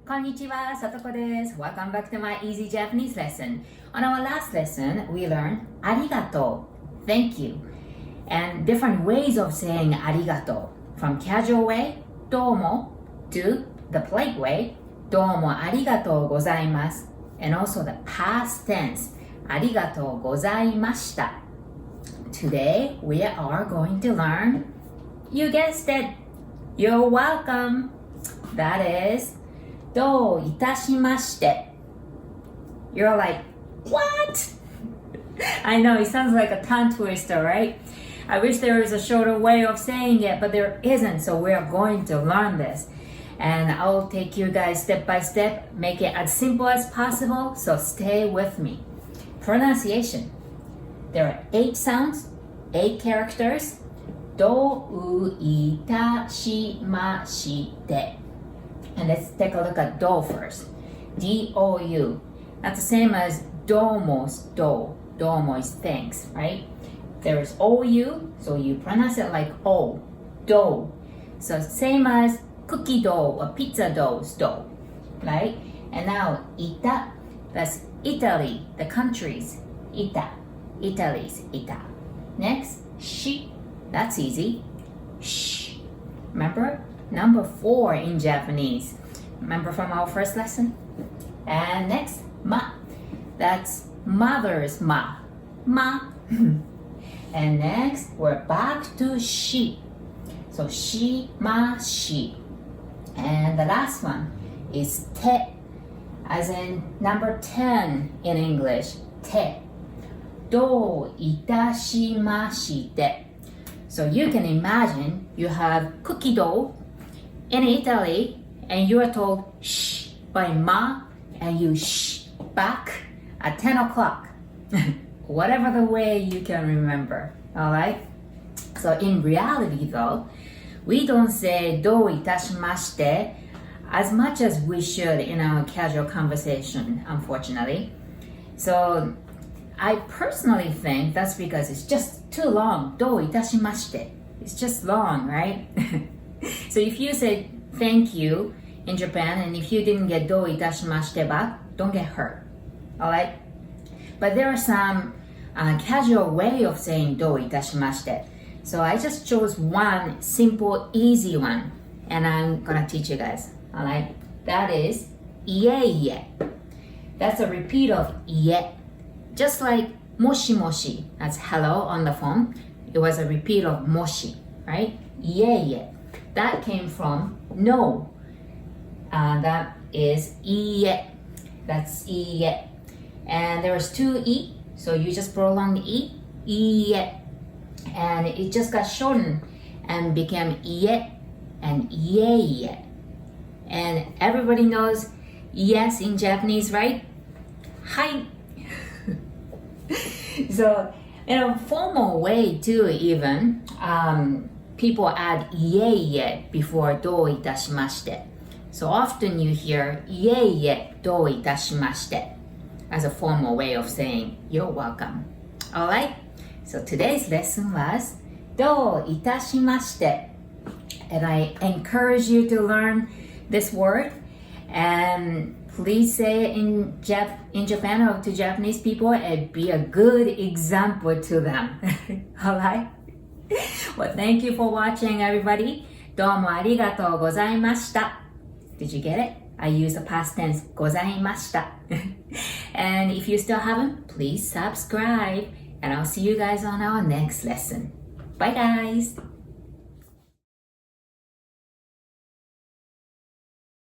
こんにちは、Satoko です。Welcome back to my easy Japanese lesson. On our last lesson, we learned ありがとう, thank you, and different ways of saying ありがとう. From casual way, どうも, to the polite way, どうもありがとうございます. And also the past tense, ありがとうございました. Today, we are going to learn, you guessed it, you're welcome. That is, どういたしまして. You're like, what? I know, it sounds like a tongue twister, right? I wish there was a shorter way of saying it, but there isn't, so we're going to learn this. And I'll take you guys step by step, make it as simple as possible, so stay with me. Pronunciation. There are 8 sounds, 8 characters. どういたしまして. And let's take a look at do first. D-O-U. That's the same as domo's do. Domo is thanks, right? There is O-U, so you pronounce it like O. Do. So same as cookie dough or pizza dough's dough, right? And now ita, that's Italy, the countries. Ita. Italy's ita. Next, shi. That's easy. Shh. Remember? Number 4 in Japanese. Remember from our first lesson? And next, ma. That's mother's ma. Ma. And next, we're back to shi. So shi, ma, shi. And the last one is te. As in number 10 in English. Te. どういたしまして. So you can imagine you have cookie dough in Italy and you are told shh by ma and you shh back at 10 o'clock. Whatever the way you can remember, alright? So in reality though, we don't say どういたしまして as much as we should in our casual conversation, unfortunately. So I personally think that's because it's just too long. どういたしまして. It's just long, right? So if you say thank you in Japan and if you didn't get どういたしまして back, don't get hurt. Alright? But there are some casual way of saying どういたしまして. So I just chose one simple, easy one. And I'm gonna teach you guys. Alright? That is いえいえ. That's a repeat of いえ. Just like もしもし, that's hello on the phone. It was a repeat of もし, right? いえいえ. That came from no. That is いいえ. That's いいえ. And there was 2 e, so you just prolong the e, いいえ. And it just got shortened and became いえ and いえいえ. And everybody knows yes in Japanese, right? はい. So, in a formal way too, even, people add いえいえ before どういたしまして. So often you hear いえいえどういたしまして as a formal way of saying you're welcome. Alright? So today's lesson was どういたしまして. And I encourage you to learn this word and please say it in Japan or to Japanese people and be a good example to them. Alright? Well, thank you for watching, everybody. どうもありがとうございました. Did you get it? I use the past tense ございました. And if you still haven't, please subscribe. And I'll see you guys on our next lesson. Bye, guys.